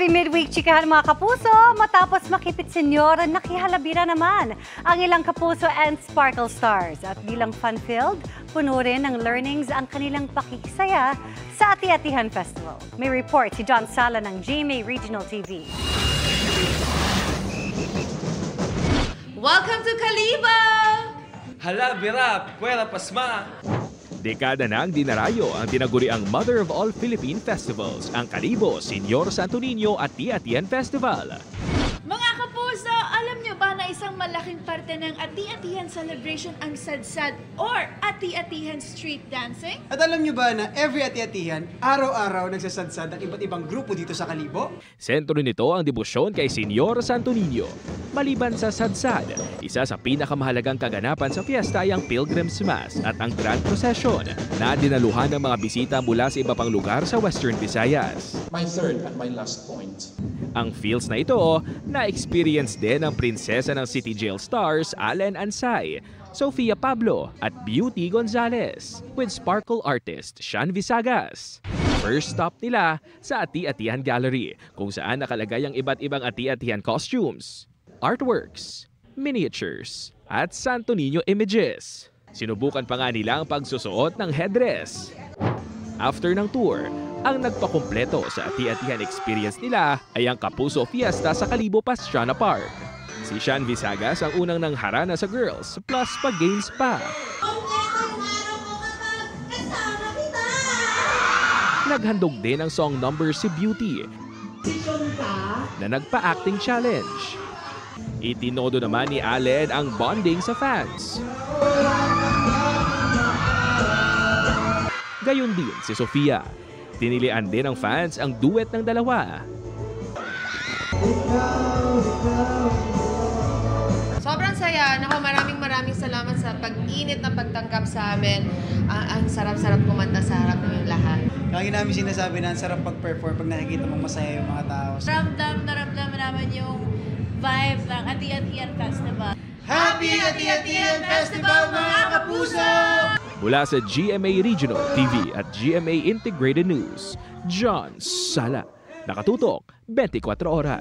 Happy midweek, chikahan mga kapuso! Matapos makipit senyor, nakihalabira naman ang ilang kapuso and sparkle stars. At bilang fun-filled, puno rin ng learnings ang kanilang pakikisaya sa Ati-Atihan Festival. May report si John Sala ng GMA Regional TV. Welcome to Kalibo! Hala, Bira! Puwera pasma! Dekada na ang dinarayo ang tinaguriang Mother of All Philippine Festivals, ang Kalibo, Senyor Santo Niño at Ati-Atihan Festival. Mga kapuso, alam nyo ba na isang malaking parte ng Ati-Atihan celebration ang sadsad or Ati-Atihan street dancing? At alam nyo ba na every Ati-Atihan, araw-araw nagsasadsad ang iba't ibang grupo dito sa Kalibo? Sentro nito ang debosyon kay Senyor Santo Niño. Maliban sa sadsad, isa sa pinakamahalagang kaganapan sa fiesta ay ang Pilgrim's Mass at ang Grand Procession na dinaluhan ng mga bisita mula sa iba pang lugar sa Western Visayas. My third and my last point. Ang feels na ito, na-experience din ng prinsesa ng City Jail Stars, Allen Ansay, Sofia Pablo at Beauty Gonzalez, with sparkle artist Sean Visagas. First stop nila sa Ati-Atihan Gallery, kung saan nakalagay ang iba't ibang Ati-Atihan costumes, artworks, miniatures, at Santo Niño images. Sinubukan pa nga nila ang pagsusuot ng headdress. After ng tour, ang nagpakumpleto sa Ati-Atihan experience nila ay ang Kapuso Fiesta sa Kalibo Pastrana Park. Si Sean Visagas ang unang nangharana sa girls, plus pa-games pa. Naghandog din ang song number si Beauty na nagpa-acting challenge. Itinodo naman ni Allen ang bonding sa fans. Gayon din si Sofia. Tinilian din ng fans ang duet ng dalawa. Sobrang saya. Naku, maraming salamat sa pag-init na pagtangkap sa amin. Ang sarap-sarap kumanta sa harap ng lahat. Lagi namin sinasabi na ang sarap pag-perform pag nakikita mong masaya yung mga tao. Ramdam namin yung vibe ng Ati-Atihan Festival. Happy Ati-Atihan Festival mga kapuso! Mula sa GMA Regional TV at GMA Integrated News, John Sala. Nakatutok, 24 oras.